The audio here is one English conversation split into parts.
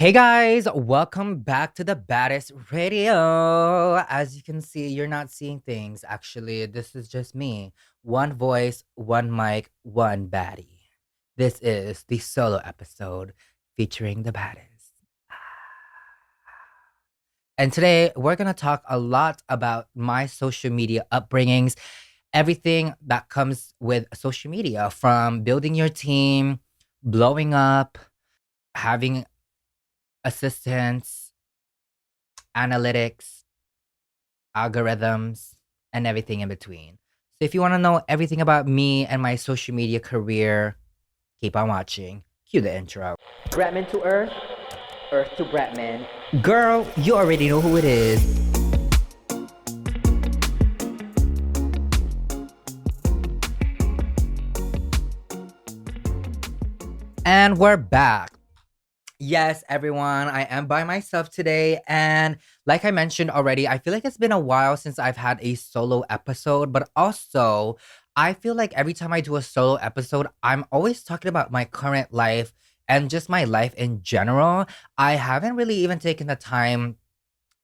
Hey guys, welcome back to the Baddest Radio. As you can see, you're not seeing things. Actually, this is just me. One voice, one mic, one baddie. This is the solo episode featuring the Baddest. And today we're going to talk a lot about my social media upbringings, everything that comes with social media from building your team, blowing up, having assistants, analytics, algorithms, and everything in between. So if you want to know everything about me and my social media career, keep on watching. Cue the intro. Bretman to Earth, Earth to Bretman. Girl, you already know who it is. And we're back. Yes, everyone, I am by myself today. And like I mentioned already, I feel like it's been a while since I've had a solo episode, but also I feel like every time I do a solo episode, I'm always talking about my current life and just my life in general. I haven't really even taken the time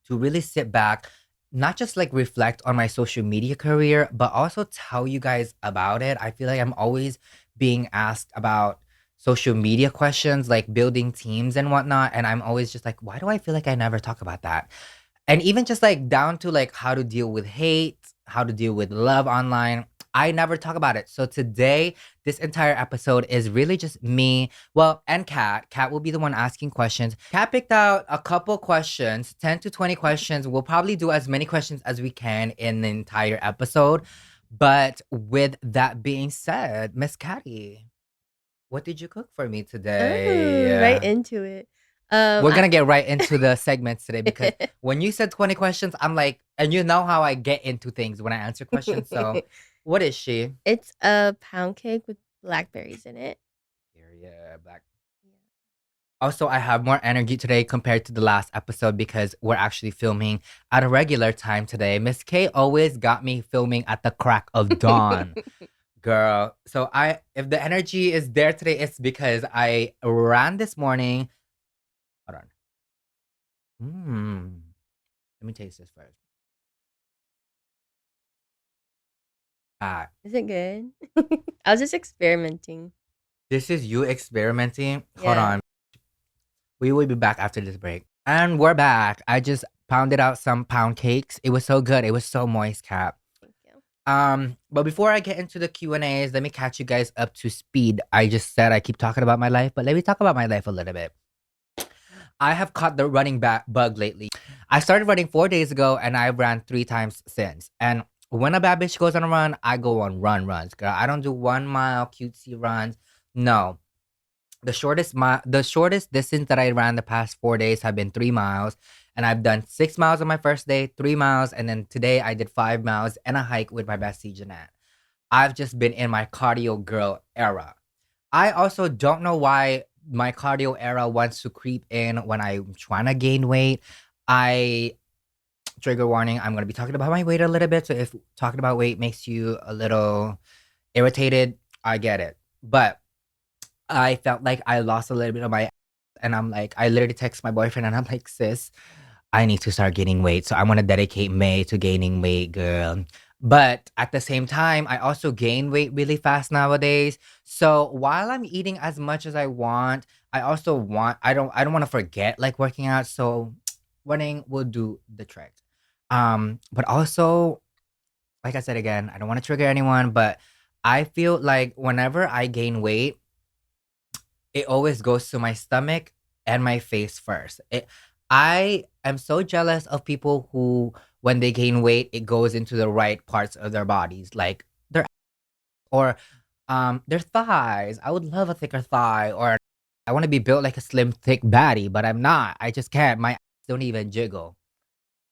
to really sit back, not just like reflect on my social media career, but also tell you guys about it. I feel like I'm always being asked about social media questions like building teams and whatnot. And I'm always just like, why do I feel like I never talk about that? And even just like down to like how to deal with hate, how to deal with love online. I never talk about it. So today, this entire episode is really just me, well, and Kat. Kat will be the one asking questions. Kat picked out a couple questions, 10 to 20 questions. We'll probably do as many questions as we can in the entire episode. But with that being said, Miss Catty, what did you cook for me Oh, right today? into it. We're I gonna get right into the segments today because when you said 20 questions, I'm like, and you know how I get into things when I answer questions. So, what is she? It's a pound cake with blackberries in it. Period. Black. Also, I have more energy today compared to the last episode because we're actually filming at a regular time today. Miss K always got me filming at the crack of dawn, girl. So if the energy is there today, it's because I ran this morning. Hold on. Let me taste this first. Ah, Is it good? I was just experimenting. this is you experimenting. Hold Yeah. on. We will be back after this break. And we're back. I just pounded out some pound cakes. It was so good. It was so moist, Cap. Thank you. But before I get into the Q&As, let me catch you guys up to speed. I just said I keep talking about my life, but let me talk about my life a little bit. I have caught the running back bug lately. I started running 4 days ago and I've ran 3 times since. And when a bad bitch goes on a run, I go on runs, girl. I don't do 1 mile cutesy runs. No. The shortest distance that I ran the past 4 days have been 3 miles. And I've done 6 miles on my first day, 3 miles, and then today I did 5 miles and a hike with my bestie Jeanette. I've just been in my cardio girl era. I also don't know why my cardio era wants to creep in when I'm trying to gain weight. I trigger warning, I'm gonna be talking about my weight a little bit. So if talking about weight makes you a little irritated, I get it. But I felt like I lost a little bit of my and I'm like, I literally text my boyfriend and I'm like, sis, I need to start gaining weight. So I want to dedicate May to gaining weight, girl. But at the same time, I also gain weight really fast nowadays. So while I'm eating as much as I want, I don't want to forget like working out. So running will do the trick. But also, like I said again, I don't want to trigger anyone, but I feel like whenever I gain weight, it always goes to my stomach and my face first. I am so jealous of people who, when they gain weight, it goes into the right parts of their bodies, like their or their thighs. I would love a thicker thigh, or I want to be built like a slim, thick baddie, but I'm not. I just can't. My ass don't even jiggle.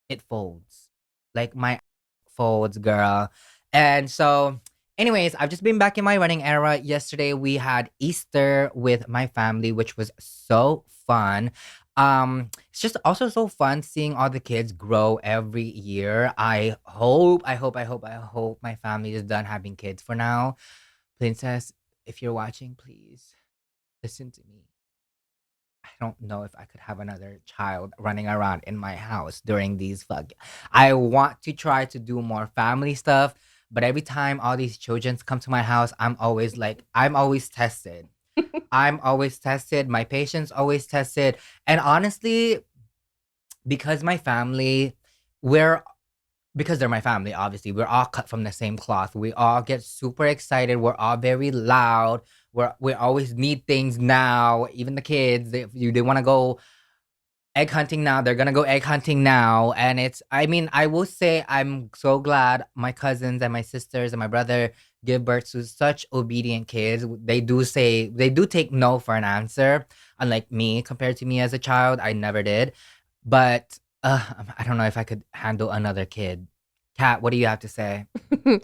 It folds. Like my folds, girl. And so, anyways, I've just been back in my running era. Yesterday we had Easter with my family, which was so fun. It's just also so fun seeing all the kids grow every year. I hope my family is done having kids for now. Princess, if you're watching, please listen to me. don't know if I could have another child running around in my house during these I want to try to do more family stuff, but every time all these children come to my house, I'm always tested. I'm always tested. My patience always tested. And honestly, because my family, we're because they're my family, obviously, we're all cut from the same cloth. We all get super excited. We're all very loud. We always need things now. Even the kids, they want to go egg hunting now. They're gonna go egg hunting now. And I mean, I will say I'm so glad my cousins and my sisters and my brother give birth to such obedient kids. They do take no for an answer. Unlike me, compared to me as a child, I never did. But I don't know if I could handle another kid. Kat, what do you have to say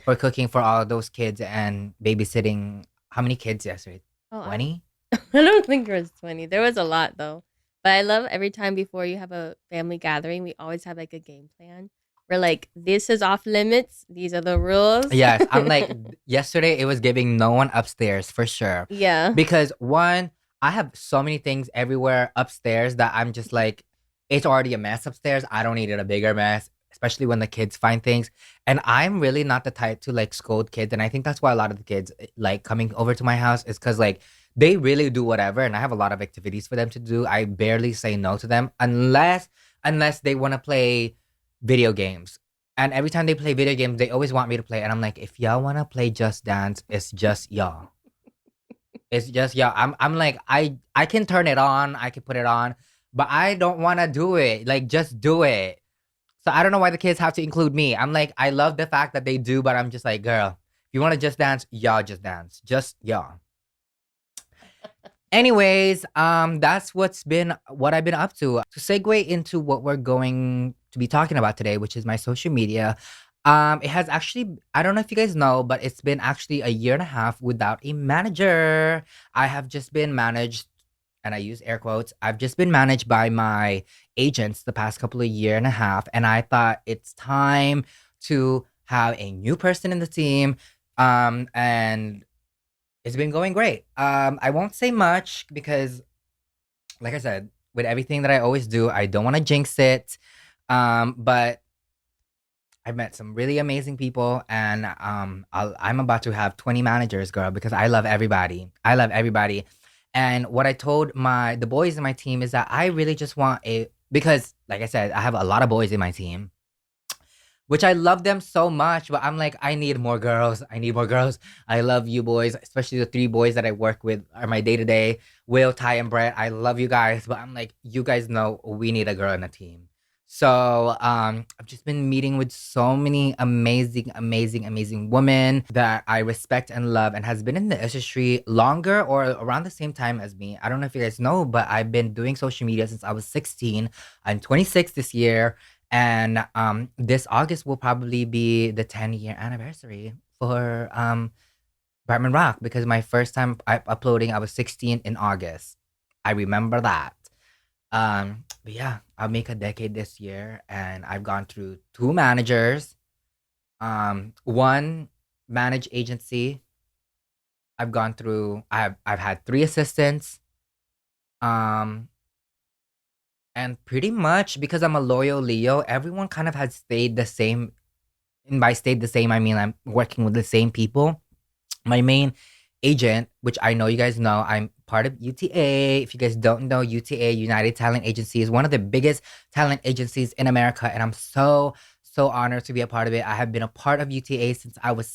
for cooking for all of those kids and babysitting? How many kids yesterday? Oh, 20? I don't think there was 20. There was a lot though. But I love every time before you have a family gathering, we always have like a game plan. We're like, this is off limits. These are the rules. Yes, I'm like yesterday it was giving no one upstairs for sure. Yeah. Because one, I have so many things everywhere upstairs that I'm just like, it's already a mess upstairs. I don't need it a bigger mess, especially when the kids find things. And I'm really not the type to like scold kids. And I think that's why a lot of the kids like coming over to my house is because like they really do whatever. And I have a lot of activities for them to do. I barely say no to them unless they want to play video games. And every time they play video games, they always want me to play. And I'm like, if y'all want to play Just Dance, it's just y'all. It's just y'all. I'm like, I can turn it on, I can put it on, but I don't want to do it. Like, just do it. So I don't know why the kids have to include me. I'm like, I love the fact that they do, but I'm just like, girl, if you want to just dance, y'all just dance. Just y'all. Anyways, that's what I've been up to. To segue into what we're going to be talking about today, which is my social media. It has actually, I don't know if you guys know, but it's been actually a year and a half without a manager. I have just been managed, and I use air quotes. I've just been managed by my agents the past couple of year and a half, and I thought it's time to have a new person in the team. And it's been going great. I won't say much because, like I said, with everything that I always do, I don't want to jinx it. But I've met some really amazing people, and I'm about to have 20 managers, girl, because I love everybody. I love everybody. And what I told the boys in my team is that I really just want because, like I said, I have a lot of boys in my team, which I love them so much, but I'm like, I need more girls. I need more girls. I love you boys, especially the three boys that I work with are my day to day. Will, Ty, and Brett. I love you guys, but I'm like, you guys know we need a girl in the team. So I've just been meeting with so many amazing, amazing, amazing women that I respect and love, and has been in the industry longer or around the same time as me. I don't know if you guys know, but I've been doing social media since I was 16. I'm 26 this year. And this August will probably be the 10-year anniversary for Bretman Rock, because my first time uploading, I was 16 in August. I remember that. But yeah, I'll make a decade this year, and I've gone through two managers, one managed agency. I've had three assistants. Um, and pretty much because I'm a loyal Leo, everyone kind of has stayed the same. And by stayed the same, I mean I'm working with the same people. My main agent, which I know you guys know, I'm part of UTA. If you guys don't know, UTA, United Talent Agency, is one of the biggest talent agencies in America. And I'm so, so honored to be a part of it. I have been a part of UTA since I was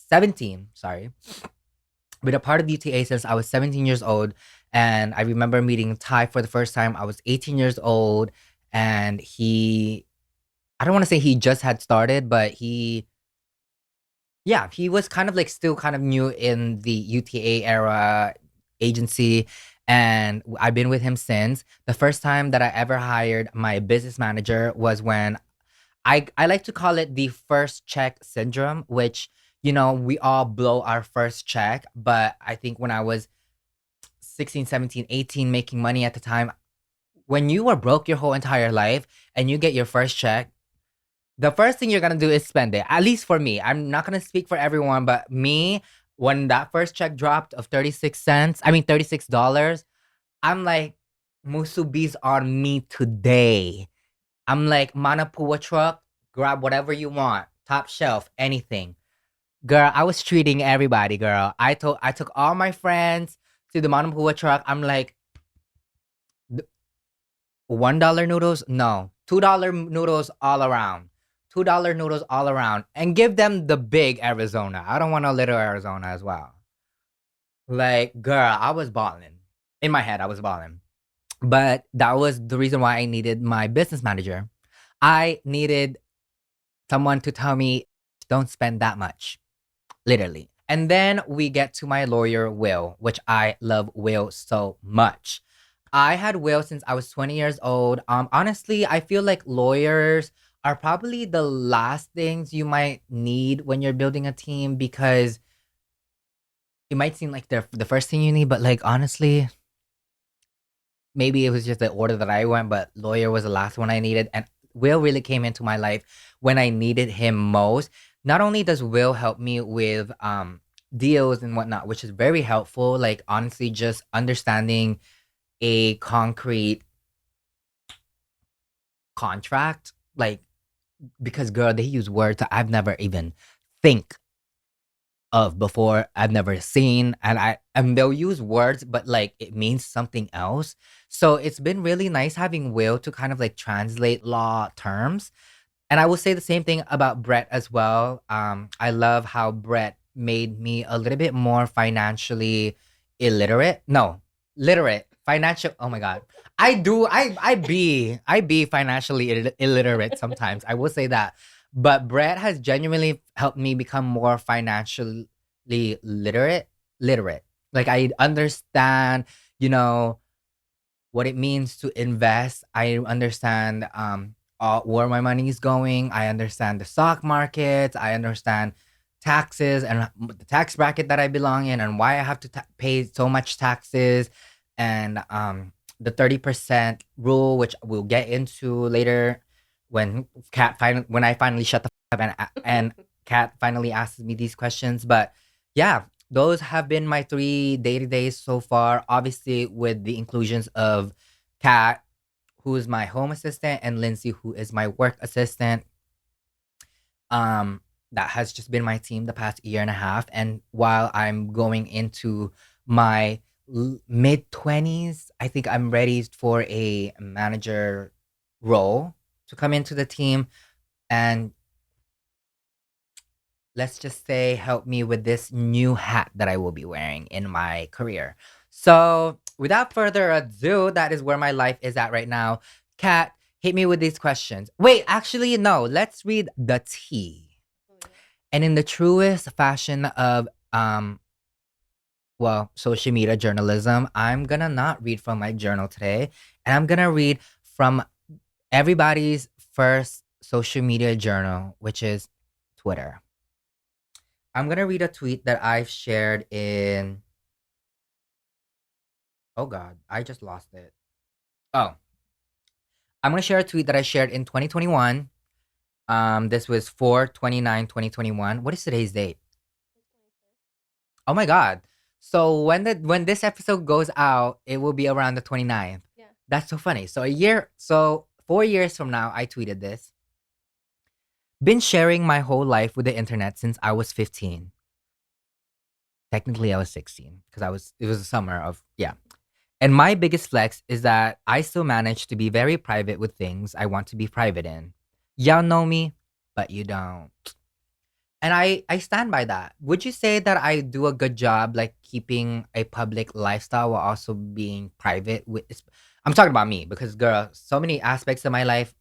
17. Sorry. Been a part of UTA since I was 17 years old. And I remember meeting Ty for the first time. I was 18 years old. And I don't want to say he just had started, but yeah, he was kind of like still kind of new in the UTA era agency. And I've been with him since. The first time that I ever hired my business manager was when I like to call it the first check syndrome, which, we all blow our first check. But I think when I was 16, 17, 18, making money at the time, when you were broke your whole entire life and you get your first check, the first thing you're gonna do is spend it. At least for me. I'm not gonna speak for everyone, but me, when that first check dropped of 36 cents, I mean $36, I'm like, Musubis on me today. I'm like, Manapua truck, grab whatever you want, top shelf, anything. Girl, I was treating everybody, girl. I took all my friends to the Manapua truck. I'm like, $1 noodles? No. $2 noodles all around. $2 noodles all around. And give them the big Arizona. I don't want a little Arizona as well. Like, girl, I was balling. In my head, I was balling. But that was the reason why I needed my business manager. I needed someone to tell me, don't spend that much. Literally. And then we get to my lawyer, Will, which I love Will so much. I had Will since I was 20 years old. Honestly, I feel like lawyers are probably the last things you might need when you're building a team because it might seem like they're the first thing you need, but like honestly, maybe it was just the order that I went, but lawyer was the last one I needed. And Will really came into my life when I needed him most. Not only does Will help me with deals and whatnot, which is very helpful, like honestly, just understanding a concrete contract, like because girl, they use words that I've never even think of before. I've never seen, and they'll use words, but like it means something else. So it's been really nice having Will to kind of like translate law terms. And I will say the same thing about Brett as well. I love how Brett made me a little bit more financially illiterate. No, literate. Financial. Oh my god. I do. I be financially illiterate sometimes. I will say that. But Brett has genuinely helped me become more financially literate. Literate. Like I understand, you know, what it means to invest. I understand where my money is going. I understand the stock market. I understand taxes and the tax bracket that I belong in and why I have to pay so much taxes and the 30% rule, which we'll get into later when when I finally shut the up and Kat finally asks me these questions. But yeah, those have been my 3 day-to-days so far. Obviously, with the inclusions of Kat, who is my home assistant, and Lindsay, who is my work assistant. That has just been my team the past year and a half. And while I'm going into my mid 20s, I think I'm ready for a manager role to come into the team. And let's just say help me with this new hat that I will be wearing in my career. So, without further ado, that is where my life is at right now. Kat, hit me with these questions. Wait, actually, no. Let's read the tea. And in the truest fashion of social media journalism, I'm gonna not read from my journal today, and I'm gonna read from everybody's first social media journal, which is Twitter. I'm gonna read a tweet that I've shared in. Oh God, I just lost it. Oh, I'm gonna share a tweet that I shared in 2021. This was 4/29/2021. What is today's date? Oh my God. So when this episode goes out, it will be around the 29th. Yeah. That's so funny. So 4 years from now, I tweeted this. Been sharing my whole life with the internet since I was 15. Technically, I was 16 because it was the summer of, yeah. And my biggest flex is that I still manage to be very private with things I want to be private in. Y'all know me, but you don't. And I stand by that. Would you say that I do a good job like keeping a public lifestyle while also being private with I'm talking about me because girl, so many aspects of my life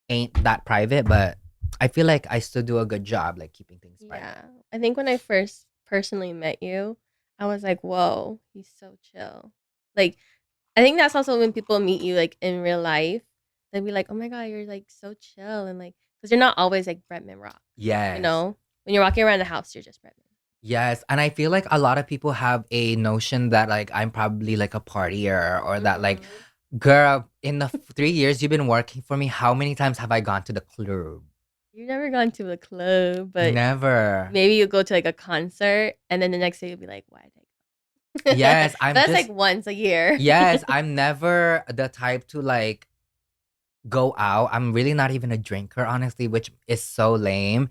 ain't that private, but I feel like I still do a good job like keeping things private. Yeah. I think when I first personally met you, I was like, whoa, he's so chill. Like, I think that's also when people meet you like in real life, they'll be like, oh my God, you're like so chill. And like, because you're not always like Bretman Rock. Yes. You know, when you're walking around the house, you're just Bretman. Yes, and I feel like a lot of people have a notion that like I'm probably like a partier or that like girl, in the 3 years you've been working for me, how many times have I gone to the club? You've never gone to a club, but Never. maybe you go to like a concert and then the next day you'll be like, why did I go? Yes, I'm That's like just once a year. yes, I'm never the type to like go out. I'm really not even a drinker, honestly, which is so lame.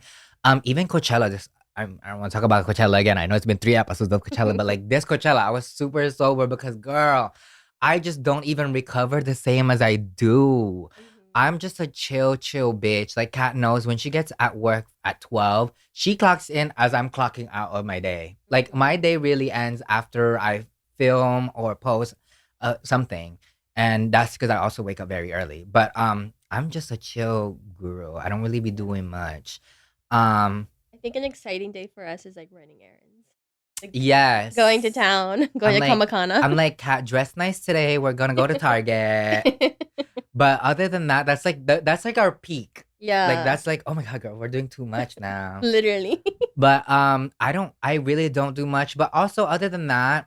Even Coachella, just I don't want to talk about Coachella again. I know it's been 3 episodes of Coachella, but like this Coachella, I was super sober because girl, I just don't even recover the same as I do. Mhm. I'm just a chill bitch. Like Kat knows when she gets at work at 12, she clocks in as I'm clocking out of my day. Like Mhm. my day really ends after I film or post something, and that's because I also wake up very early. But I'm just a chill guru. I don't really be Yeah. doing much. Um, I think an exciting day for us is like running errands, like going to yes. town, going I'm to like Kamakana. I'm like Cat, dress nice today. We're gonna go to Target. But other than that, that's like our peak. Like Yeah, that's like, oh my god, girl, we're doing too much now. literally. But I really don't do much. But also other than that,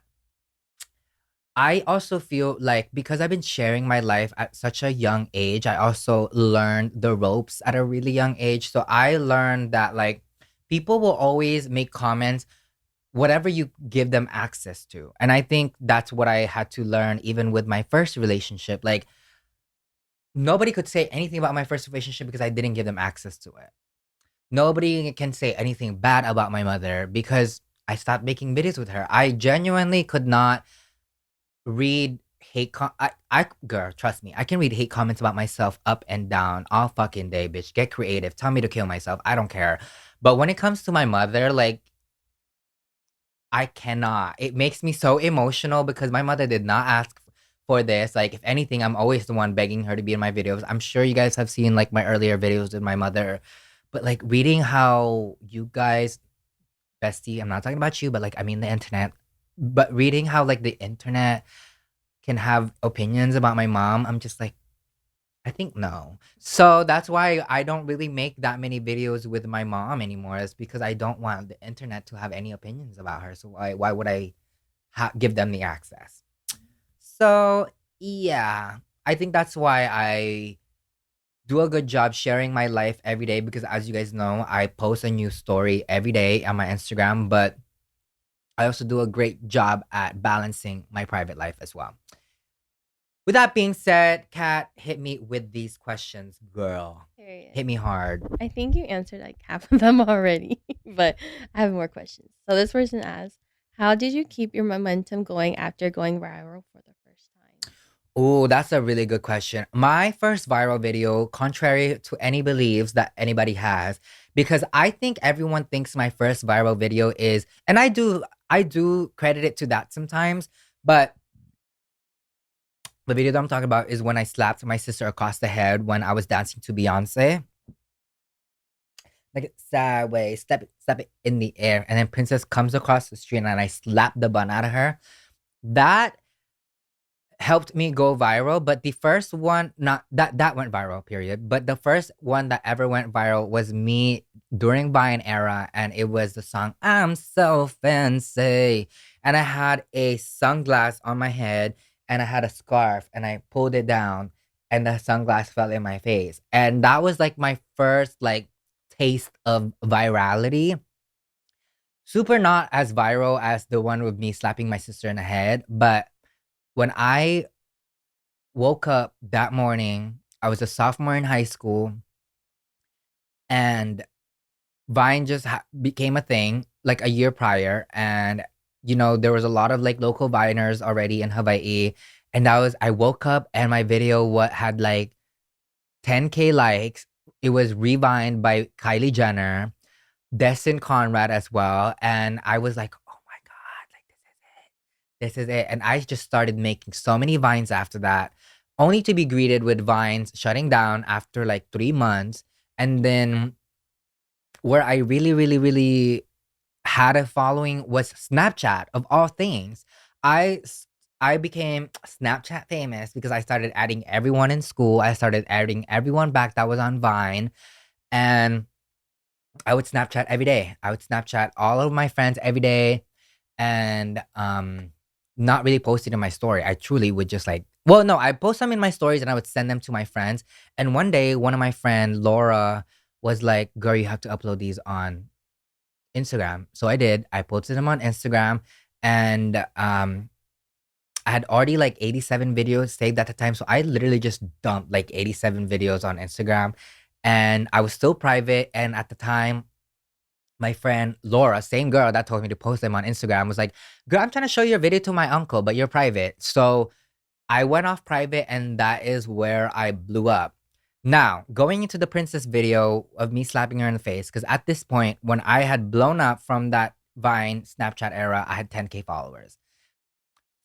I also feel like because I've been sharing my life at such a young age, I also learned the ropes at a really young age. So I learned that like people will always make comments whatever you give them access to. And I think that's what I had to learn even with my first relationship. Like nobody could say anything about my first relationship because I didn't give them access to it. Nobody can say anything bad about my mother because I stopped making videos with her. I genuinely could not read I girl, trust me, I can read hate comments about myself up and down all fucking day, bitch. Get creative. Tell me to kill myself. I don't care. But when it comes to my mother, like I cannot. It makes me so emotional because my mother did not ask for this. Like, if anything, I'm always the one begging her to be in my videos. I'm sure you guys have seen like my earlier videos with my mother. But like reading how you guys, bestie, I'm not talking about you, but like I mean the internet. But reading how like the internet can have opinions about my mom, I'm just like, I think no. So that's why I don't really make that many videos with my mom anymore. Is because I don't want the internet to have any opinions about her. So why would I give them the access? So yeah, I think that's why I do a good job sharing my life every day because as you guys know, I post a new story every day on my Instagram, but I also do a great job at balancing my private life as well. With that being said, Kat, hit me with these questions, girl. Period. Hit me hard. I think you answered like half of them already, but I have more questions. So this person asks, "How did you keep your momentum going after going viral for the first time?" Oh, that's a really good question. My first viral video, contrary to any beliefs that anybody has, because I think everyone thinks my first viral video is, and I do credit it to that sometimes, but the video that I'm talking about is when I slapped my sister across the head when I was dancing to Beyonce. Like it sideways, step it in the air, and then Princess comes across the street and I slap the bun out of her. That helped me go viral, but the first one, not that went viral, period. But the first one that ever went viral was me during Vine era, and it was the song "I'm So Fancy," and I had a sunglass on my head, and I had a scarf, and I pulled it down, and the sunglass fell in my face, and that was like my first like taste of virality. Super not as viral as the one with me slapping my sister in the head, but when I woke up that morning. I was a sophomore in high school, and Vine just became a thing like a year prior. And, there was a lot of like local Viners already in Hawaii. And I woke up and my video had like 10K likes. It was revined by Kylie Jenner, Destin Conrad as well. And I was like, oh my God, like this is it. This is it. And I just started making so many vines after that, only to be greeted with vines shutting down after like 3 months. And then where I really, really, really had a following was Snapchat of all things. I s- I became Snapchat famous because I started adding everyone in school. I started adding everyone back that was on Vine, and I would Snapchat every day. I would Snapchat all of my friends every day, and not really post it in my story. I truly would just like, well, no, I post them in my stories and I would send them to my friends. And one day, one of my friend Laura was like, "Girl, you have to upload these on Instagram." So I did. I posted them on Instagram, and I had already like 87 videos saved at the time. So I literally just dumped like 87 videos on Instagram, and I was still private. And at the time, my friend Laura, same girl that told me to post them on Instagram, was like, "Girl, I'm trying to show your video to my uncle, but you're private." So I went off private, and that is where I blew up. Now, going into the princess video of me slapping her in the face, because at this point, when I had blown up from that Vine Snapchat era, I had 10K followers.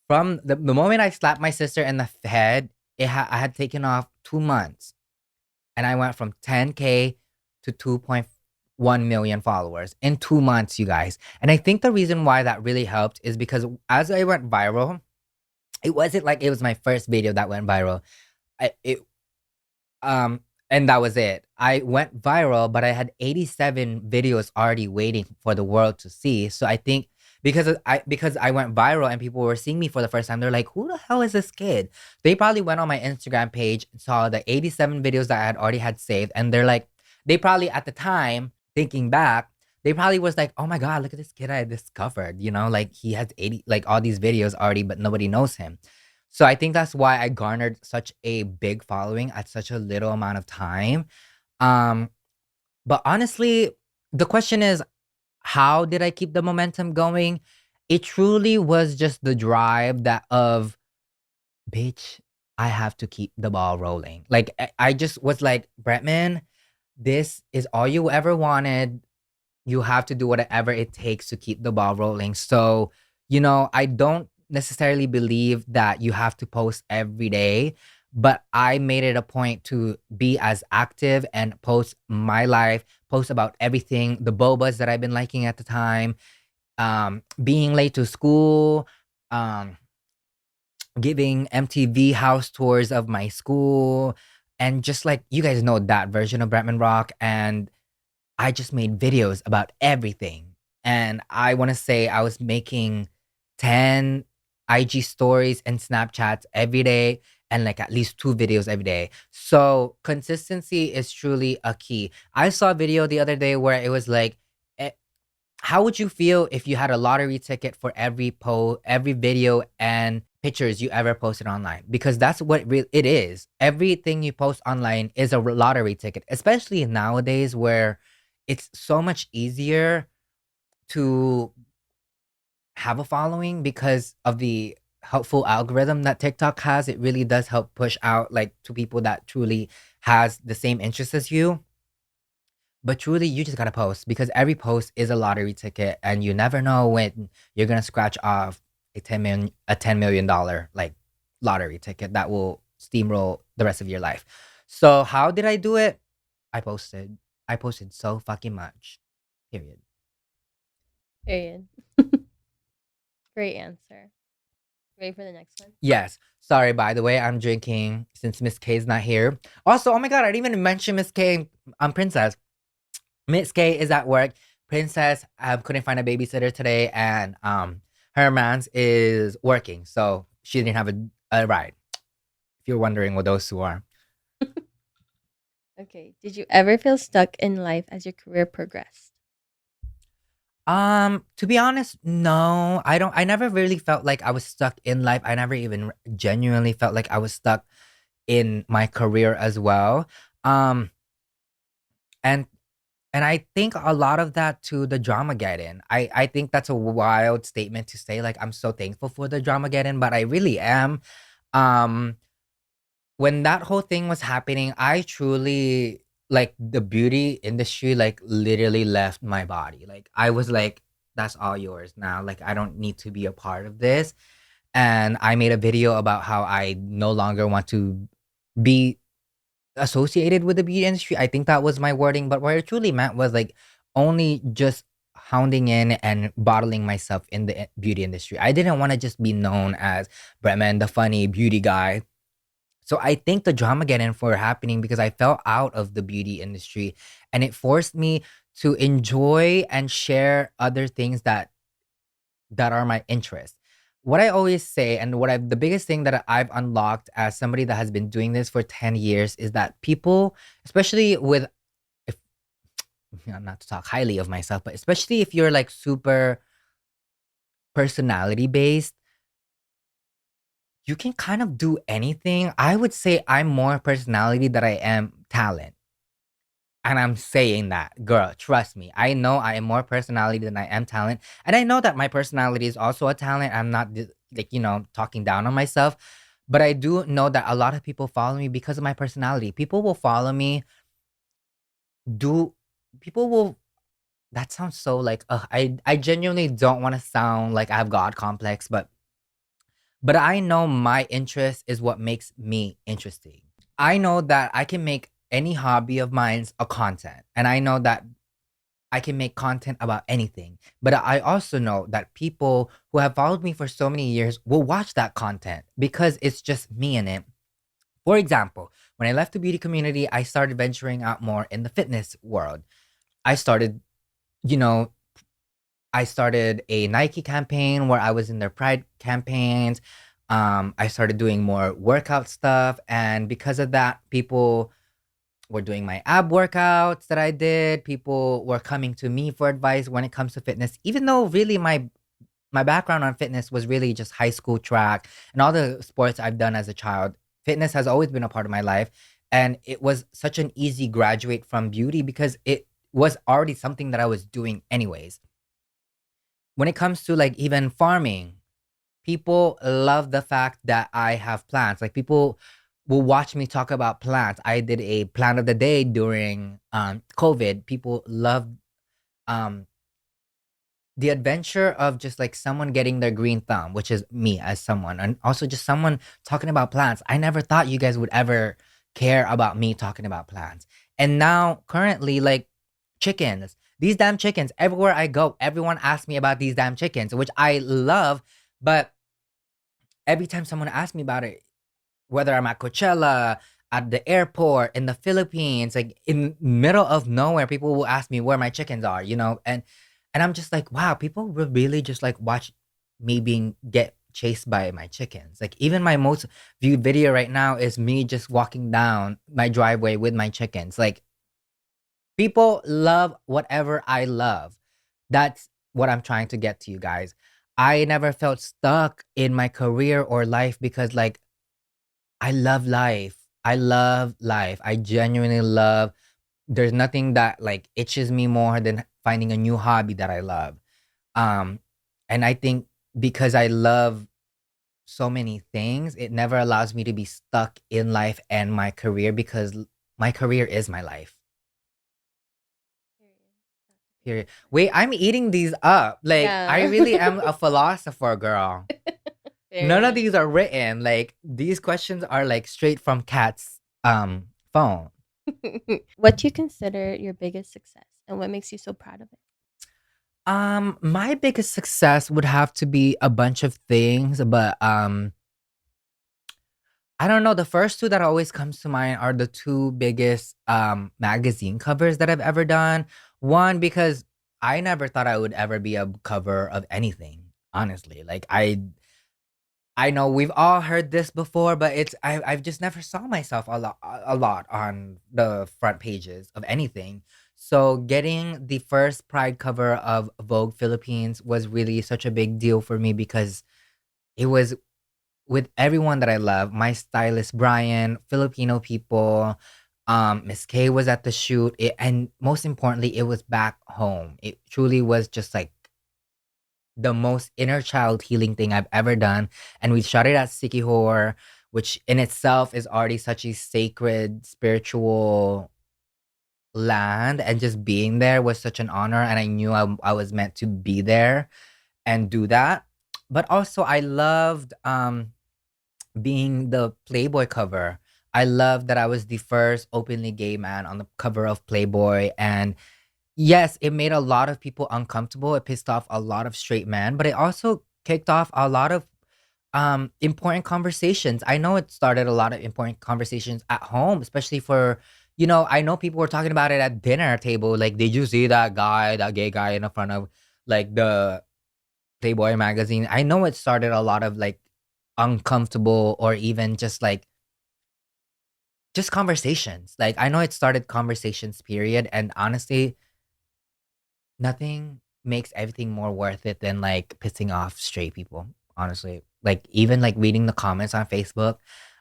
From the moment I slapped my sister in the head, I had taken off 2 months, and I went from 10K to 2.1 million followers in 2 months, you guys. And I think the reason why that really helped is because as I went viral, it wasn't like it was my first video that went viral. I it um and that was it. I went viral, but I had 87 videos already waiting for the world to see. So I think because I went viral and people were seeing me for the first time, they're like, "Who the hell is this kid?" They probably went on my Instagram page and saw the 87 videos that I had already had saved, and they're like, they probably at the time, thinking back, they probably was like, "Oh my god, look at this kid I discovered." Like he has 80, like all these videos already, but nobody knows him. So I think that's why I garnered such a big following at such a little amount of time. Um, but honestly, the question is, how did I keep the momentum going? It truly was just the drive that of, bitch, I have to keep the ball rolling. Like I just was like, Bretman, this is all you ever wanted. You have to do whatever it takes to keep the ball rolling. So, I don't necessarily believe that you have to post every day, but I made it a point to be as active and post my life, post about everything, the bobas that I've been liking at the time, being late to school, um, giving MTV house tours of my school, and just like you guys know that version of Bretman Rock. And I just made videos about everything. And I want to say I was making 10 IG stories and Snapchats every day, and like at least 2 videos every day. So consistency is truly a key. I saw a video the other day where it was like, eh, how would you feel if you had a lottery ticket for every video and pictures you ever posted online? Because that's what it is. Everything you post online is a lottery ticket, especially nowadays where it's so much easier to have a following because of the helpful algorithm that TikTok has. It really does help push out like to people that truly has the same interests as you. But truly, you just gotta post because every post is a lottery ticket, and you never know when you're gonna scratch off a $10 million like lottery ticket that will steamroll the rest of your life. So how did I do it? I posted. I posted so fucking much. Period. Period. Great answer. Ready for the next one? Yes. Sorry, by the way, I'm drinking since Miss K is not here. Also, oh my god, I didn't even mention Miss K. Princess. Miss K is at work. Princess couldn't find a babysitter today, and her man's is working, so she didn't have a ride. If you're wondering what those two are. Okay. Did you ever feel stuck in life as your career progressed? To be honest, no. I never really felt like I was stuck in life. I never even genuinely felt like I was stuck in my career as well. Um, and And I think a lot of that to the Dramageddon. I think that's a wild statement to say, like, I'm so thankful for the Dramageddon, but I really am. Um, when that whole thing was happening, I truly like the beauty industry, like literally left my body. Like I was like, that's all yours now. Like I don't need to be a part of this. And I made a video about how I no longer want to be associated with the beauty industry. I think that was my wording, but what it truly meant was like only just hounding in and bottling myself in the beauty industry. I didn't want to just be known as Bretman, the funny beauty guy. So I think the drama get in for happening because I fell out of the beauty industry, and it forced me to enjoy and share other things that are my interests. What I always say, and the biggest thing that I've unlocked as somebody that has been doing this for 10 years is that people, especially with, if, not to talk highly of myself, but especially if you're like super personality based, you can kind of do anything. I would say I'm more personality than I am talent. And I'm saying that, girl, trust me. I know I am more personality than I am talent. And I know that my personality is also a talent. I'm not like, talking down on myself. But I do know that a lot of people follow me because of my personality. People will follow me, do people will that sounds so like I genuinely don't want to sound like I have God complex, but I know my interest is what makes me interesting. I know that I can make any hobby of mine a content, and I know that I can make content about anything. But I also know that people who have followed me for so many years will watch that content because it's just me in it. For example, when I left the beauty community, I started venturing out more in the fitness world. I started, you know, I started a Nike campaign where I was in their Pride campaigns. I started doing more workout stuff, and because of that, people were doing my ab workouts that I did. People were coming to me for advice when it comes to fitness, even though really my background on fitness was really just high school track and all the sports I've done as a child. Fitness has always been a part of my life, and it was such an easy graduate from beauty because it was already something that I was doing anyways. When it comes to like even farming, people love the fact that I have plants. Like people will watch me talk about plants. I did a plant of the day during COVID. People love um the adventure of just like someone getting their green thumb, which is me as someone, and also just someone talking about plants. I never thought you guys would ever care about me talking about plants. And now, currently, like chickens, these damn chickens, everywhere I go, everyone asks me about these damn chickens, which I love. But every time someone asks me about it, whether I'm at Coachella, at the airport, in the Philippines, like in middle of nowhere, people will ask me where my chickens are, and I'm just like, wow, people will really just like watch me being get chased by my chickens. Like even my most viewed video right now is me just walking down my driveway with my chickens. Like people love whatever I love. That's what I'm trying to get to you guys. I never felt stuck in my career or life because like I love life. I love life. I genuinely love. There's nothing that like itches me more than finding a new hobby that I love. Um, and I think because I love so many things, it never allows me to be stuck in life and my career because my career is my life. Period. That's a good Period. answer. Wait, I'm eating these up. Like I Yeah. really am a philosopher, girl. None of Period. these are written. Like these questions are like straight from Kat's phone. What do you consider your biggest success and what makes you so proud of it? My biggest success would have to be a bunch of things, but I don't know. The first two that always comes to mind are the two biggest magazine covers that I've ever done. One because I never thought I would ever be a cover of anything. Honestly, like I know we've all heard this before, but I've just never saw myself a lot on the front pages of anything. So getting the first Pride cover of Vogue Philippines was really such a big deal for me because it was with everyone that I love. My stylist Brian, Filipino people, Miss K was at the shoot, and most importantly, it was back home. It truly was just like the most inner child healing thing I've ever done. And we shot it at Sikihor, which in itself is already such a sacred spiritual land. And just being there was such an honor. And I knew I was meant to be there and do that. But also, I loved being the Playboy cover. I loved that I was the first openly gay man on the cover of Playboy. And yes, it made a lot of people uncomfortable. It pissed off a lot of straight men, but it also kicked off a lot of important conversations. I know it started a lot of important conversations at home, especially for I know people were talking about it at dinner table. Like, did you see that guy, that gay guy in the front of like the Playboy magazine? I know it started a lot of like uncomfortable or even just conversations. Like I know it started conversations, period. And honestly, nothing makes everything more worth it than like pissing off straight people, honestly. Like even like reading the comments on Facebook,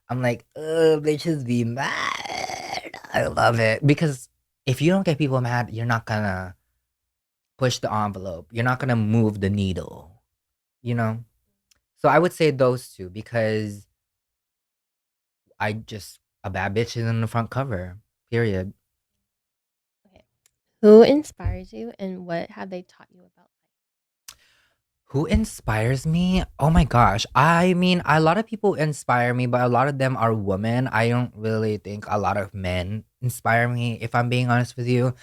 I'm like, bitches be mad. I love it. Because if you don't get people mad, you're not gonna push the envelope. You're not gonna move the needle, you know? So I would say those two because I just a bad bitch is on the front cover. Period. Okay. Who inspires you and what have they taught you about Who inspires me? Oh my gosh. I mean, a lot of people inspire me, but a lot of them are women. I don't really think a lot of men inspire me, if I'm being honest with you.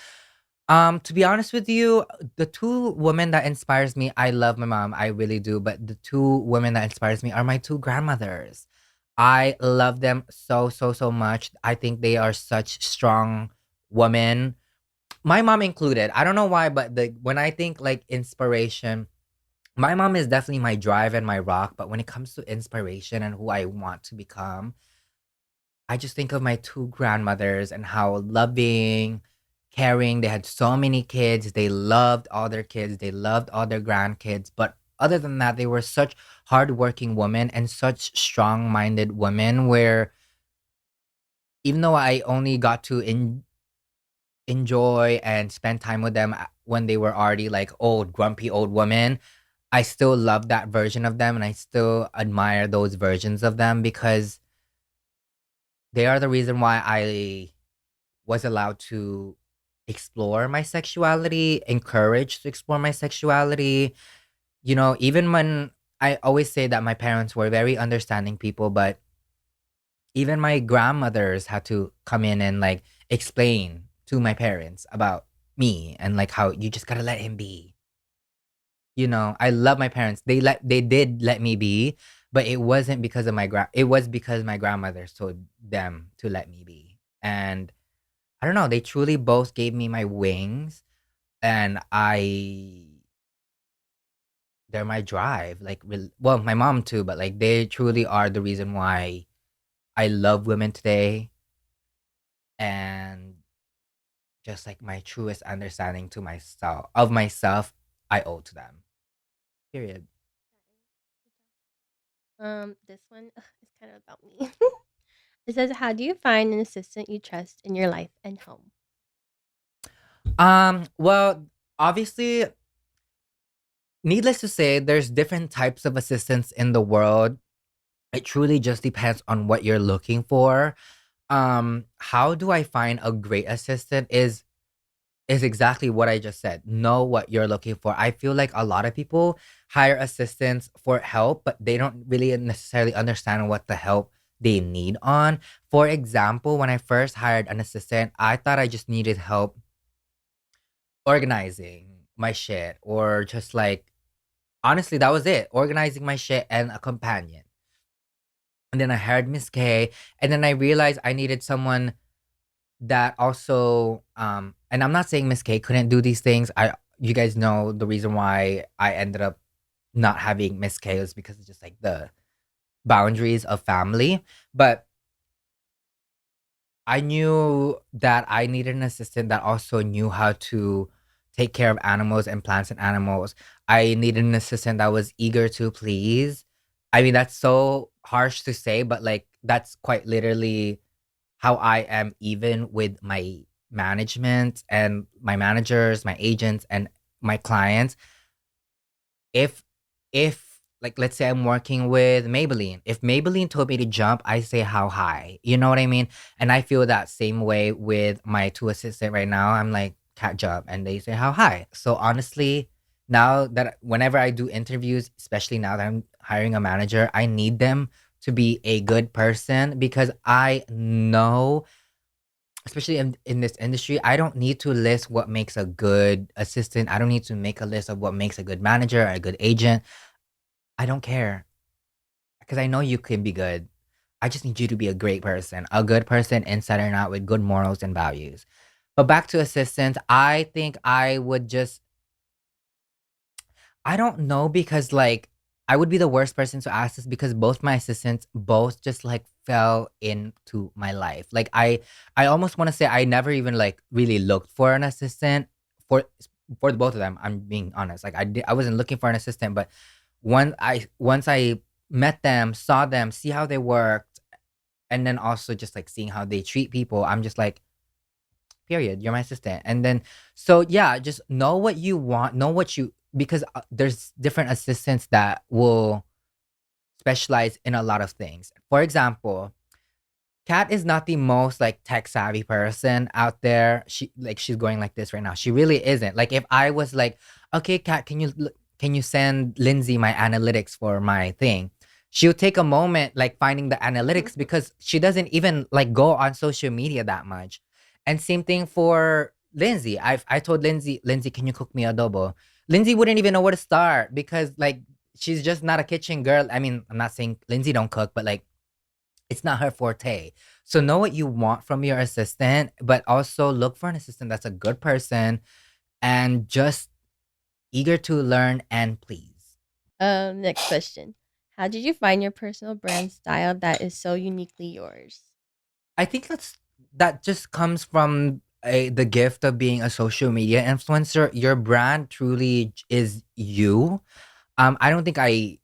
To be honest with you, the two women that inspires me, I love my mom, I really do, but the two women that inspires me are my two grandmothers. I love them so, so, so much. I think they are such strong women. My mom included. I don't know why, but when I think like inspiration, my mom is definitely my drive and my rock, but when it comes to inspiration and who I want to become, I just think of my two grandmothers and how loving, caring, they had so many kids, they loved all their kids, they loved all their grandkids, but other than that, they were such hardworking women and such strong-minded women where even though I only got to enjoy and spend time with them when they were already like old, grumpy old women, I still love that version of them and I still admire those versions of them because they are the reason why I was allowed to explore my sexuality, encouraged to explore my sexuality. You know, even when I always say that my parents were very understanding people, but even my grandmothers had to come in and like explain to my parents about me and like how you just gotta let him be. You know, I love my parents. They did let me be, but it wasn't because of it was because my grandmother told them to let me be. And I don't know, they truly both gave me my wings and they're my drive. Like well, my mom too, but like they truly are the reason why I love women today and just like my truest understanding to myself, I owe to them. Period. This one is kind of about me. It says, "How do you find an assistant you trust in your life and home?" Well, obviously, needless to say, there's different types of assistants in the world. It truly just depends on what you're looking for. How do I find a great assistant is exactly what I just said. Know what you're looking for. I feel like a lot of people hire assistants for help, but they don't really necessarily understand what the help they need on. For example, when I first hired an assistant, I thought I just needed help organizing my shit or just like honestly, that was it. Organizing my shit and a companion. And then I hired Miss K, and then I realized I needed someone that also and I'm not saying Miss K couldn't do these things. I You guys know the reason why I ended up not having Miss K was because it's just like the boundaries of family. But I knew that I needed an assistant that also knew how to take care of animals and plants and animals. I needed an assistant that was eager to please. I mean, that's so harsh to say, but like that's quite literally how I am even with my management and my managers, my agents and my clients. If like let's say I'm working with Maybelline. If Maybelline told me to jump, I say how high. You know what I mean? And I feel that same way with my two assistant right now. I'm like, cat jump, and they say how high. So honestly, now that whenever I do interviews, especially now that I'm hiring a manager, I need them to be a good person because I know, especially in this industry, I don't need to list what makes a good assistant. I don't need to make a list of what makes a good manager or a good agent. I don't care because I know you can be good. I just need you to be a good person inside and out with good morals and values. But back to assistants, I think I would just, I don't know because like I would be the worst person to ask this because both my assistants both just like fell into my life. Like I almost want to say I never even like really looked for an assistant for for the both of them, I'm being honest. Like I wasn't looking for an assistant, but once I met them, saw them, see how they worked, and then also just like seeing how they treat people, I'm just like, period, you're my assistant. And then so yeah, just know what you want, know what you because there's different assistants that will specialize in a lot of things. For example, Kat is not the most like tech savvy person out there. She's going like this right now. She really isn't. Like if I was like, okay, Kat, can you send Lindsay my analytics for my thing? She'll take a moment like finding the analytics because she doesn't even like go on social media that much. And same thing for Lindsay. I told Lindsay, can you cook me adobo? Lindsay wouldn't even know where to start because like she's just not a kitchen girl. I mean, I'm not saying Lindsay don't cook, but like it's not her forte. So know what you want from your assistant, but also look for an assistant that's a good person and just eager to learn and please. Next question. How did you find your personal brand style that is so uniquely yours? I think that just comes from the gift of being a social media influencer. Your brand truly is you. I don't think I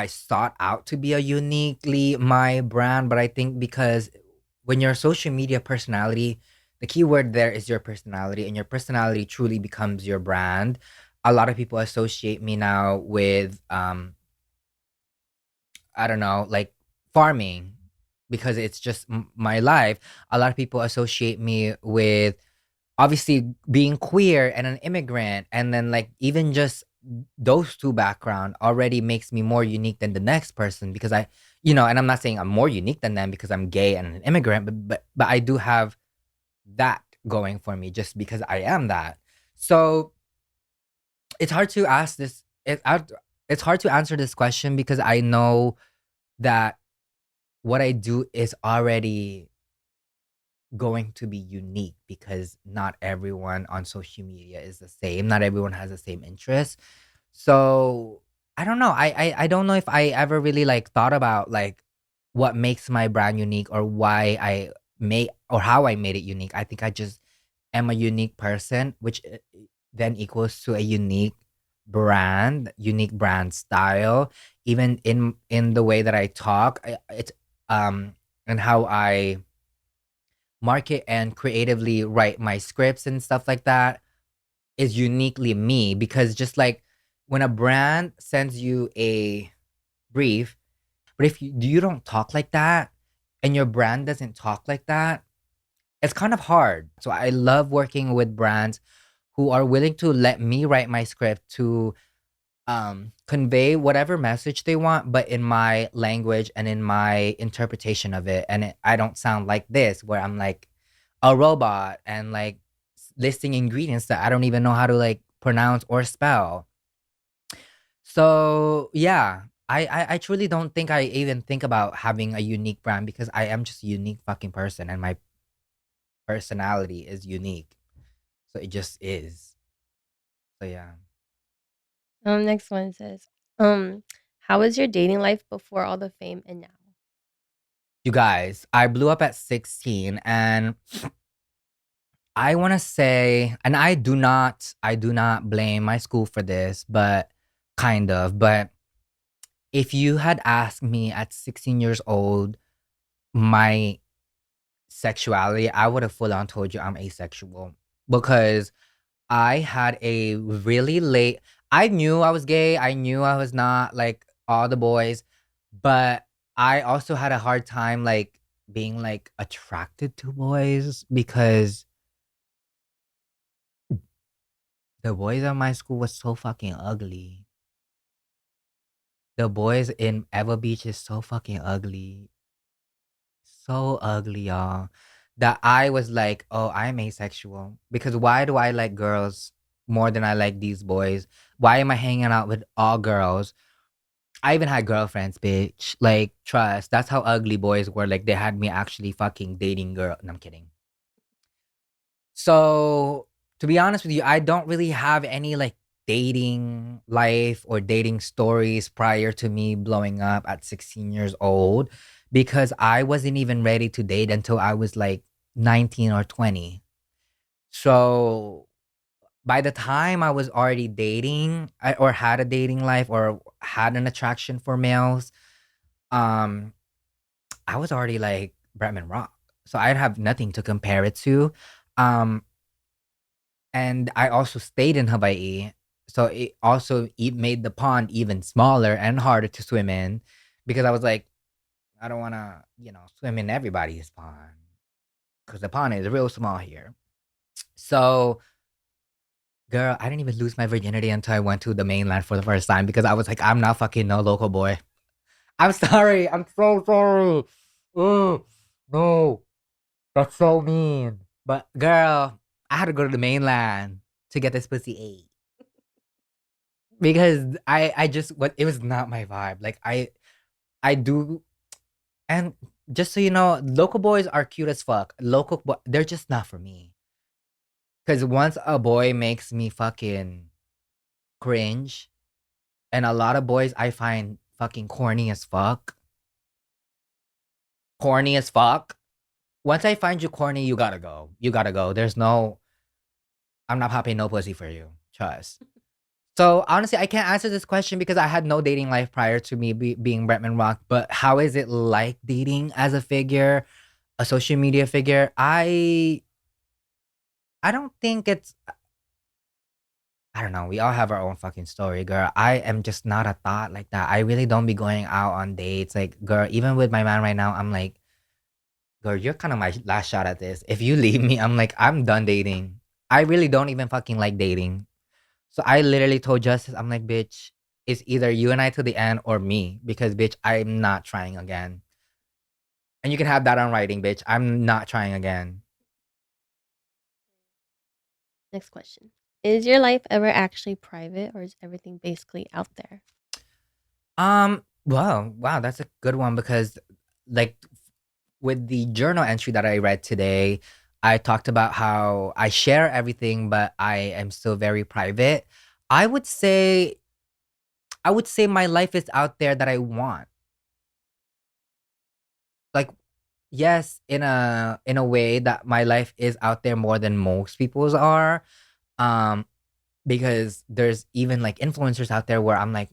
sought out to be a uniquely my brand, but I think because when you're a social media personality, the key word there is your personality, and your personality truly becomes your brand. A lot of people associate me now with I don't know, like farming because it's just my life. A lot of people associate me with obviously being queer and an immigrant, and then like even just those two background already makes me more unique than the next person because and I'm not saying I'm more unique than them because I'm gay and an immigrant, but I do have that going for me just because I am that. So it's hard to ask this it's hard to answer this question because I know that what I do is already going to be unique because not everyone on social media is the same. Not everyone has the same interests. So I don't know. I don't know if I ever really like thought about like what makes my brand unique or why I made or how I made it unique. I think I just am a unique person, which then equals to a unique brand style. Even in the way that I talk, it's and how I market and creatively write my scripts and stuff like that is uniquely me because just like when a brand sends you a brief, but if you don't talk like that and your brand doesn't talk like that, it's kind of hard. So I love working with brands who are willing to let me write my script to convey whatever message they want, but in my language and in my interpretation of it. And I don't sound like this, where I'm like a robot and like listing ingredients that I don't even know how to like pronounce or spell. So yeah, I truly don't think I even think about having a unique brand because I am just a unique fucking person and my personality is unique. So it just is. So yeah. Next one says, um, how was your dating life before all the fame and now? You guys, I blew up at 16 and I want to say, and I do not blame my school for this, but kind of. But if you had asked me at 16 years old my sexuality, I would have full on told you I'm asexual because I had a really late. I knew I was gay. I knew I was not like all the boys, but I also had a hard time like being like attracted to boys because the boys at my school was so fucking ugly. The boys in Eva Beach is so fucking ugly. So ugly, y'all. That I was like, oh, I'm asexual. Because why do I like girls more than I like these boys? Why am I hanging out with all girls? I even had girlfriends, bitch. Like, trust. That's how ugly boys were. Like, they had me actually fucking dating girl. No, I'm kidding. So, to be honest with you, I don't really have any like dating life or dating stories prior to me blowing up at 16 years old because I wasn't even ready to date until I was like 19 or 20. So, by the time I was already dating or had a dating life or had an attraction for males, um, I was already like Bretman Rock. So I'd have nothing to compare it to. Um, and I also stayed in Hawaii. So it also made the pond even smaller and harder to swim in because I was like, I don't want to, swim in everybody's pond because the pond is real small here. So, girl, I didn't even lose my virginity until I went to the mainland for the first time because I was like, I'm not fucking no local boy. I'm sorry. I'm so sorry. Oh, no. That's so mean. But, girl, I had to go to the mainland to get this pussy ate because I just, what, it was not my vibe. Like, I do, and just so you know, local boys are cute as fuck. They're just not for me. Because once a boy makes me fucking cringe, and a lot of boys I find fucking corny as fuck. Corny as fuck. Once I find you corny, you gotta go. You gotta go. I'm not popping no pussy for you. Trust. So honestly, I can't answer this question because I had no dating life prior to me being Bretman Rock. But how is it like dating as a figure, a social media figure? I don't think it's. I don't know. We all have our own fucking story, girl. I am just not a thought like that. I really don't be going out on dates. Like, girl, even with my man right now, I'm like, girl, you're kind of my last shot at this. If you leave me, I'm like, I'm done dating. I really don't even fucking like dating. So I literally told Justice, I'm like, bitch, it's either you and I to the end or me because, bitch, I'm not trying again. And you can have that on writing, bitch. I'm not trying again. Next question. Is your life ever actually private or is everything basically out there? Well, wow, that's a good one because, like, with the journal entry that I read today, I talked about how I share everything, but I am still very private. I would say, I would say my life is out there that I want. Like, yes, in a way that my life is out there more than most people's are. Um, because there's even like influencers out there where I'm like,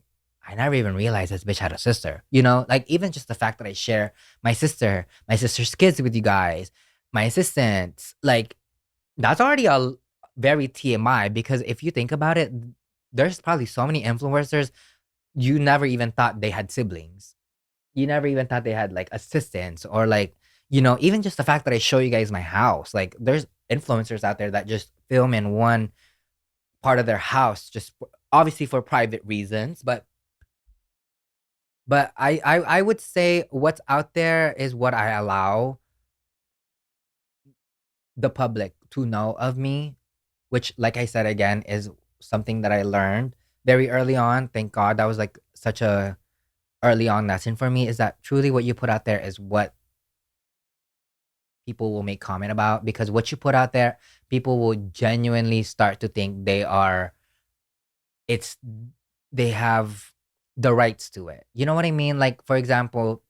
I never even realized this bitch had a sister. Like even just the fact that I share my sister's kids with you guys, my assistants, like that's already very TMI because if you think about it, there's probably so many influencers you never even thought they had siblings. You never even thought they had like assistants or like, even just the fact that I show you guys my house. Like there's influencers out there that just film in one part of their house just obviously for private reasons, but I would say what's out there is what I allow the public to know of me, which like I said again is something that I learned very early on. Thank God that was like such a early on lesson for me is that truly what you put out there is what people will make comment about because what you put out there, people will genuinely start to think it's they have the rights to it. You know what I mean? Like for example,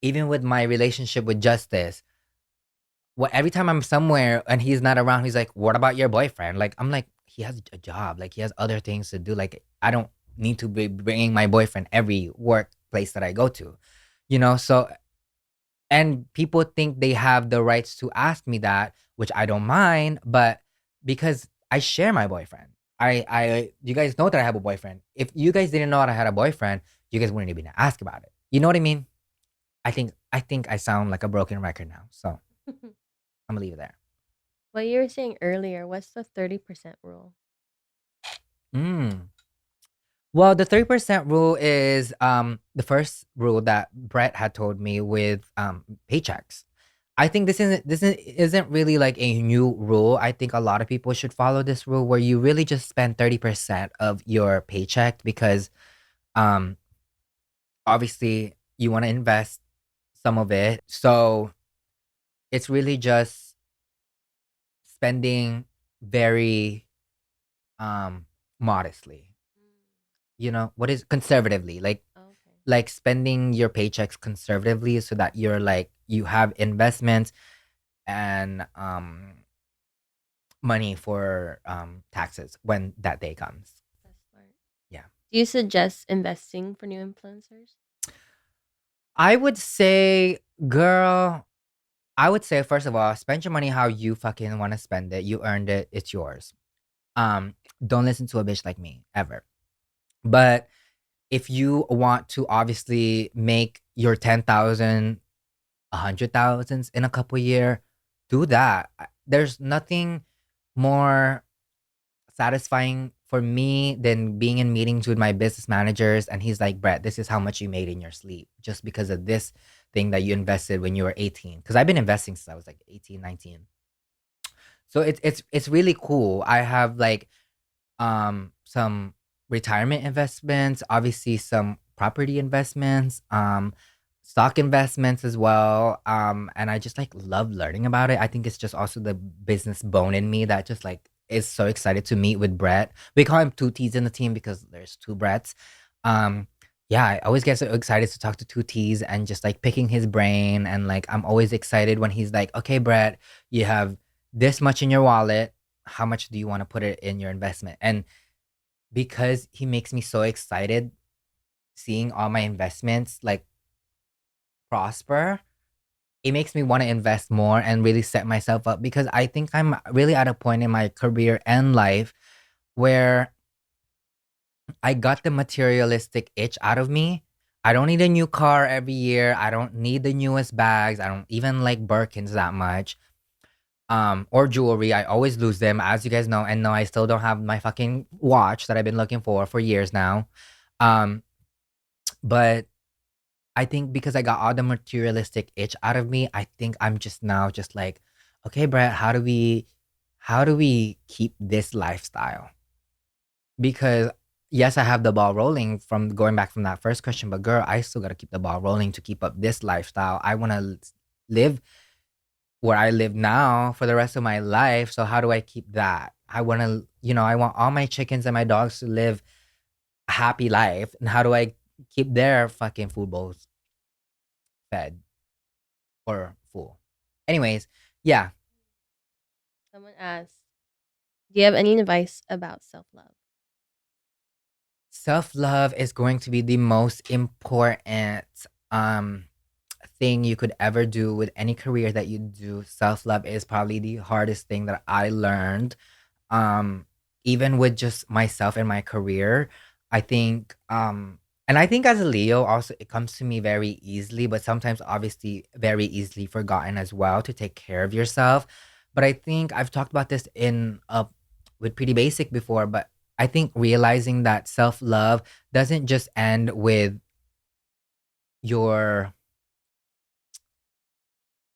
even with my relationship with Justice, every time I'm somewhere and he's not around, he's like, "What about your boyfriend?" Like I'm like, he has a job, like he has other things to do. Like I don't need to be bringing my boyfriend every workplace that I go to, So and people think they have the rights to ask me that, which I don't mind, but because I share my boyfriend. You guys know that I have a boyfriend. If you guys didn't know that I had a boyfriend, you guys wouldn't even ask about it. You know what I mean? I think I sound like a broken record now. So I'm gonna leave it there. What you were saying earlier, what's the 30% rule? Mm. Well, the 30% rule is the first rule that Brett had told me with paychecks. I think this isn't really like a new rule. I think a lot of people should follow this rule where you really just spend 30% of your paycheck because um obviously you want to invest some of it. So it's really just spending very modestly. What is conservatively? Okay. Like spending your paychecks conservatively so that you have investments and money for taxes when that day comes. That's smart. Yeah. Do you suggest investing for new influencers? I would say, girl, I would say first of all, spend your money how you fucking want to spend it. You earned it. It's yours. Um, don't listen to a bitch like me ever. But if you want to obviously make your 10,000, 100,000s in a couple year, do that. There's nothing more satisfying for me than being in meetings with my business managers and he's like, Brett, this is how much you made in your sleep just because of this thing that you invested when you were 18. Because I've been investing since I was like 18, 19. So it's really cool. I have like some retirement investments, obviously some property investments, stock investments as well. And I just like love learning about it. I think it's just also the business bone in me that just like is so excited to meet with Brett. We call him two T's in the team because there's two Bretts. Um yeah, I always get so excited to talk to two T's and just like picking his brain. And like I'm always excited when he's like, okay, Brett, you have this much in your wallet. How much do you want to put it in your investment? And because he makes me so excited seeing all my investments like prosper, it makes me want to invest more and really set myself up because I think I'm really at a point in my career and life where I got the materialistic itch out of me. I don't need a new car every year. I don't need the newest bags. I don't even like Birkins that much. Or jewelry. I always lose them, as you guys know. And no, I still don't have my fucking watch that I've been looking for years now. Um, but I think because I got all the materialistic itch out of me, I think I'm just now just like, okay, Brett, how do we keep this lifestyle? Because yes, I have the ball rolling from going back from that first question, but girl, I still gotta keep the ball rolling to keep up this lifestyle. I wanna live where I live now for the rest of my life. So how do I keep that? I wanna, I want all my chickens and my dogs to live a happy life. And how do I keep their fucking food bowls fed or full? Anyways, yeah. Someone asked, do you have any advice about self love? Self-love is going to be the most important um thing you could ever do with any career that you do. Self-love is probably the hardest thing that I learned. Um Even with just myself and my career, I think and I think as a Leo also it comes to me very easily, but sometimes obviously very easily forgotten as well to take care of yourself. But I think I've talked about this in with Pretty Basic before, but I think realizing that self-love doesn't just end with your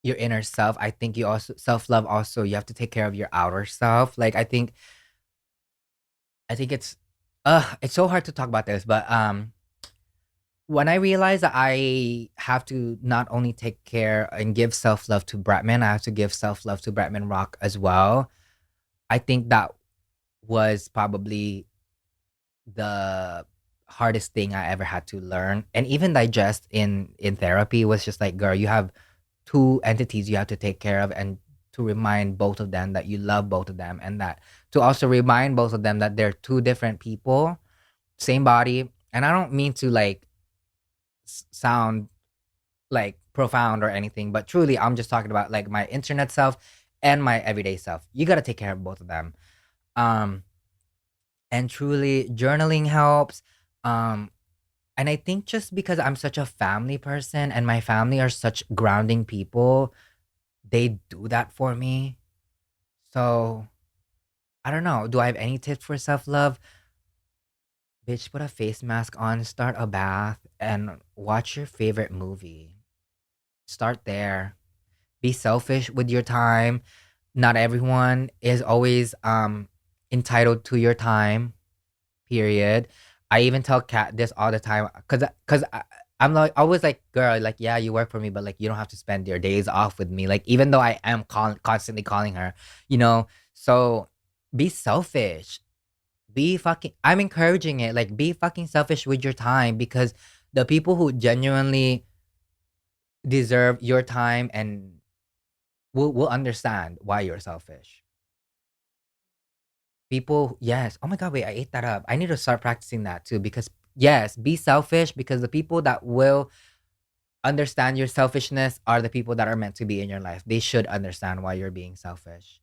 your inner self. I think you also self-love also you have to take care of your outer self. Like I think it's so hard to talk about this, but when I realized that I have to not only take care and give self-love to Bretman, I have to give self-love to Bretman Rock as well. I think that was probably the hardest thing I ever had to learn and even digest in therapy was just like, girl, you have two entities you have to take care of and to remind both of them that you love both of them and that to also remind both of them that they're two different people, same body. And I don't mean to like sound like profound or anything, but truly I'm just talking about like my internet self and my everyday self. You got to take care of both of them. Um and truly journaling helps. Um and I think just because I'm such a family person and my family are such grounding people, they do that for me. So I don't know. Do I have any tips for self love? Bitch, put a face mask on, start a bath, and watch your favorite movie. Start there. Be selfish with your time. Not everyone is always entitled to your time. Period. I even tell Kat this all the time because I'm like always like, girl, like yeah, you work for me, but like you don't have to spend your days off with me. Like even though I am constantly calling her, you know. So be selfish. Be fucking. I'm encouraging it. Like be fucking selfish with your time because the people who genuinely deserve your time and will understand why you're selfish. People, yes. Oh my God, wait, I ate that up. I need to start practicing that too because, yes, be selfish because the people that will understand your selfishness are the people that are meant to be in your life. They should understand why you're being selfish.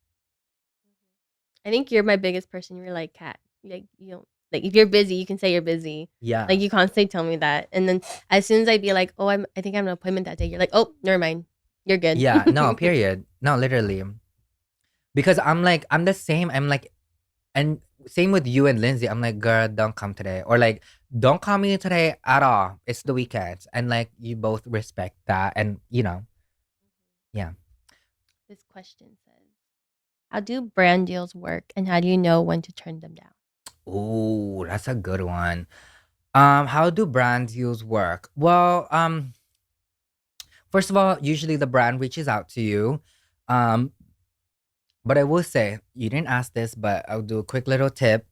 I think you're my biggest person. You're like cat. Like you don't like if you're busy, you can say you're busy. Yeah. Like you constantly tell me that, and then as soon as I'd be like, oh, I think I have an appointment that day. You're like, oh, never mind. You're good. Yeah. No, period. No, literally. Because I'm like, I'm the same. I'm like, and same with you and Lindsay. I'm like, girl, don't come today. Or like, don't call me today at all. It's the weekend. And like, you both respect that. And, yeah. This question says, how do brand deals work, and how do you know when to turn them down? Oh, that's a good one. How do brand deals work? Well, first of all, usually the brand reaches out to you. Um, but I will say, you didn't ask this, but I'll do a quick little tip.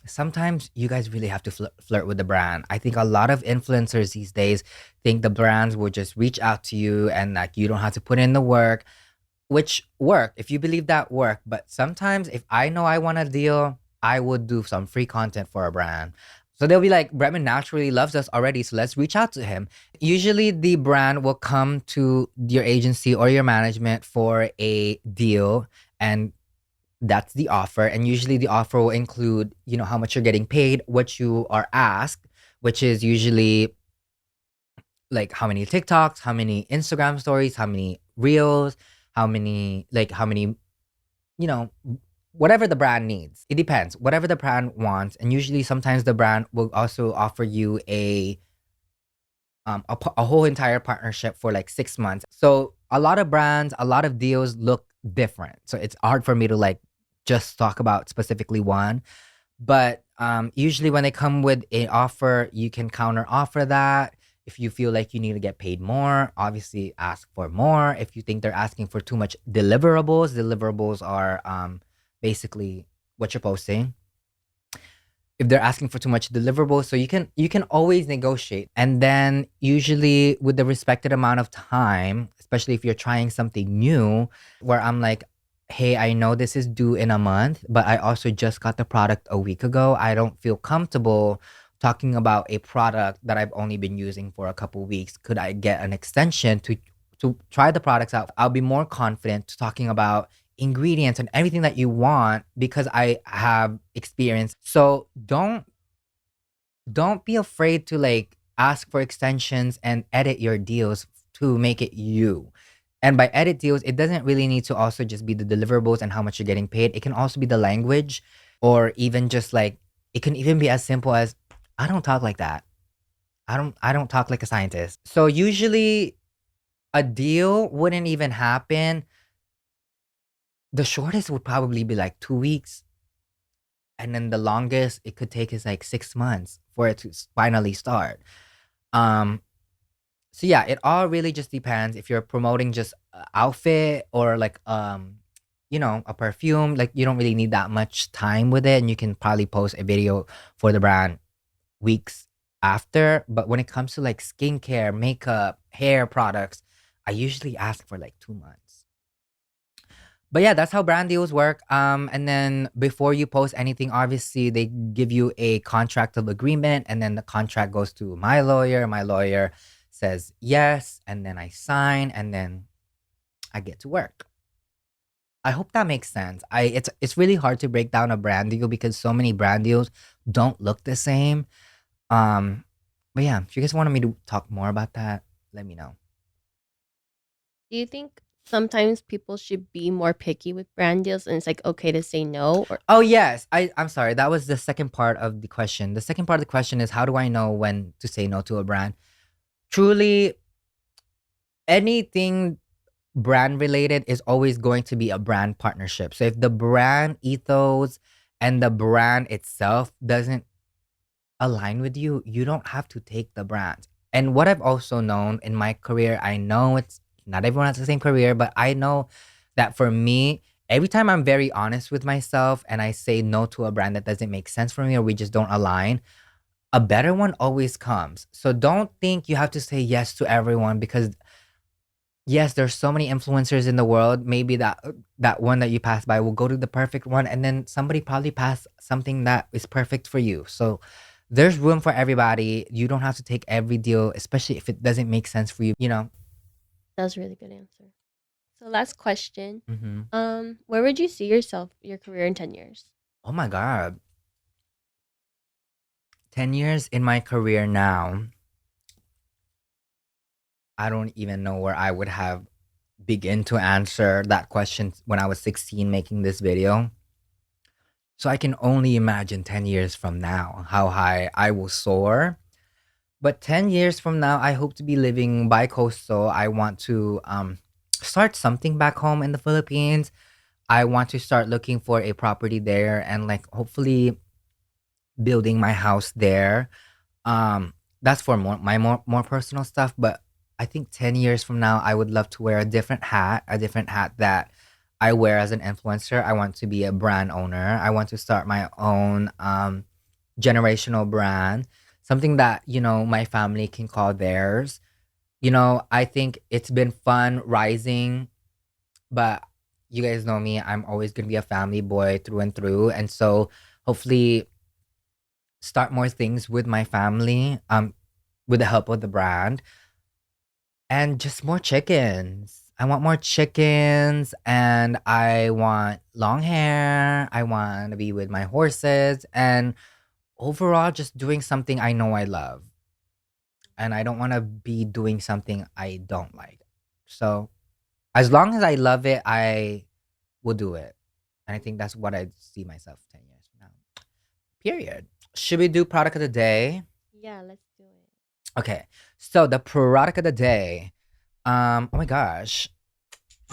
Sometimes you guys really have to flirt with the brand. I think a lot of influencers these days think the brands will just reach out to you and like you don't have to put in the work, which work if you believe that work. But sometimes if I know I want a deal, I would do some free content for a brand. So they'll be like, Bretman naturally loves us already, so let's reach out to him. Usually the brand will come to your agency or your management for a deal, and that's the offer. And usually the offer will include, how much you're getting paid, what you are asked, which is usually like how many TikToks, how many Instagram stories, how many reels, how many, you know, whatever the brand needs. It depends, whatever the brand wants. And usually sometimes the brand will also offer you a whole entire partnership for like 6 months. So a lot of brands, a lot of deals look different. So it's hard for me to like just talk about specifically one. But usually when they come with an offer, you can counter offer that. If you feel like you need to get paid more, obviously ask for more. If you think they're asking for too much deliverables are basically what you're posting. If they're asking for too much deliverables, so you can always negotiate. And then usually with the respected amount of time, especially if you're trying something new, where I'm like, hey, I know this is due in a month, but I also just got the product a week ago. I don't feel comfortable talking about a product that I've only been using for a couple weeks. Could I get an extension to try the products out? I'll be more confident talking about ingredients and everything that you want because I have experience. So don't be afraid to like ask for extensions and edit your deals to make it you. And by edit deals, it doesn't really need to also just be the deliverables and how much you're getting paid. It can also be the language, or even just like it can even be as simple as I don't talk like that. I don't talk like a scientist. So usually a deal wouldn't even happen. The shortest would probably be like 2 weeks. And then the longest it could take is like 6 months for it to finally start. Um, so yeah, it all really just depends if you're promoting just a outfit or like a perfume. Like you don't really need that much time with it, and you can probably post a video for the brand weeks after. But when it comes to like skincare, makeup, hair products, I usually ask for like 2 months. But yeah, that's how brand deals work. And then before you post anything, obviously they give you a contract of agreement, and then the contract goes to my lawyer. My lawyer says yes, and then I sign, and then I get to work. I hope that makes sense. It's really hard to break down a brand deal because so many brand deals don't look the same. Um, but yeah, if you guys wanted me to talk more about that, let me know. Do you think sometimes people should be more picky with brand deals, and it's like okay to say no? Or Oh yes, I'm sorry. That was the second part of the question. The second part of the question is how do I know when to say no to a brand? Truly, anything brand related is always going to be a brand partnership. So if the brand ethos and the brand itself doesn't align with you, you don't have to take the brand. And what I've also known in my career, I know it's not everyone has the same career, but I know that for me, every time I'm very honest with myself and I say no to a brand that doesn't make sense for me or we just don't align, a better one always comes. So don't think you have to say yes to everyone because yes, there's so many influencers in the world. Maybe that one that you pass by will go to the perfect one, and then somebody probably pass something that is perfect for you. So there's room for everybody. You don't have to take every deal, especially if it doesn't make sense for you. That was a really good answer. So last question. Hmm. Where would you see yourself, your career in 10 years? Oh my God. 10 years in my career now, I don't even know where I would have begin to answer that question when I was 16 making this video. So I can only imagine 10 years from now how high I will soar. But 10 years from now, I hope to be living bi-coastal. I want to start something back home in the Philippines. I want to start looking for a property there and like hopefully building my house there. Um, that's for more personal stuff, but I think 10 years from now, I would love to wear a different hat that I wear as an influencer. I want to be a brand owner. I want to start my own generational brand, something that, my family can call theirs. I think it's been fun rising, but you guys know me, I'm always going to be a family boy through and through. And so hopefully start more things with my family with the help of the brand and just more chickens. I want more chickens and I want long hair. I want to be with my horses and overall just doing something I know I love. And I don't want to be doing something I don't like. So, as long as I love it, I will do it. And I think that's what I see myself 10 years from now. Period. Should we do product of the day? Yeah, let's do it. Okay. So, the product of the day. Oh my gosh.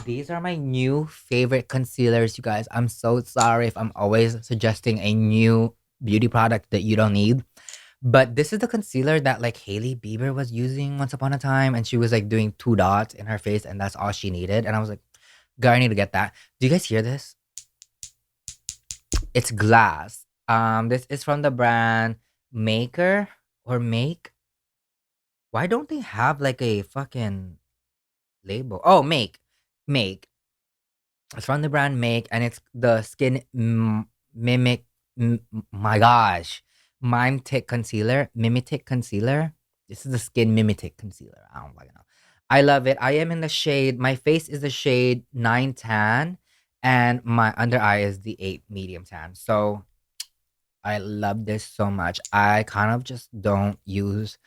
These are my new favorite concealers, you guys. I'm so sorry if I'm always suggesting a new beauty product that you don't need. But this is the concealer that like Hailey Bieber was using once upon a time, and she was like doing 2 dots in her face, and that's all she needed. And I was like, girl, I need to get that. Do you guys hear this? It's glass. This is from the brand Maker or Make. Why don't they have like a fucking label? Oh, Make. It's from the brand Make, and it's the Skin Mimic. My gosh, Mimetic concealer, Mimitic concealer. This is the Skin Mimitic concealer. I don't fucking know. I love it. I am in the shade. My face is the shade 9 tan, and my under eye is the 8 medium tan. So I love this so much. I kind of just don't use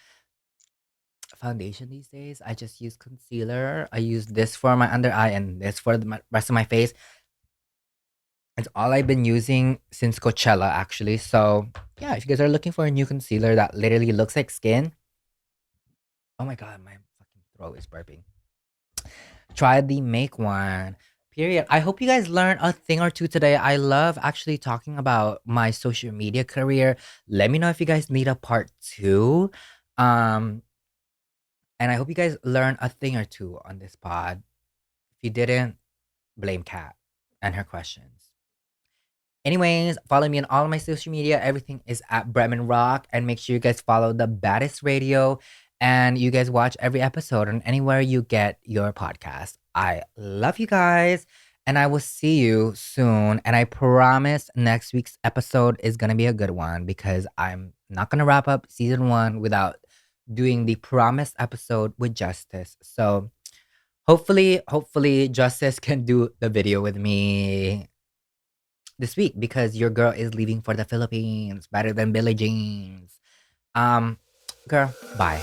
foundation these days. I just use concealer. I use this for my under eye and this for the rest of my face. It's all I've been using since Coachella, actually. So, yeah, if you guys are looking for a new concealer that literally looks like skin, oh my god, my fucking throat is burping. Try the Make one. Period. I hope you guys learned a thing or two today. I love actually talking about my social media career. Let me know if you guys need a part two. Um, and I hope you guys learn a thing or two on this pod. If you didn't, blame Kat and her questions. Anyways, follow me on all of my social media. Everything is at Bretman Rock. And make sure you guys follow the Baddest Radio. And you guys watch every episode on anywhere you get your podcast. I love you guys. And I will see you soon. And I promise next week's episode is going to be a good one because I'm not going to wrap up season 1 without doing the promised episode with Justice. So hopefully Justice can do the video with me this week because your girl is leaving for the Philippines. Better than Billie Jeans. Um, girl, bye.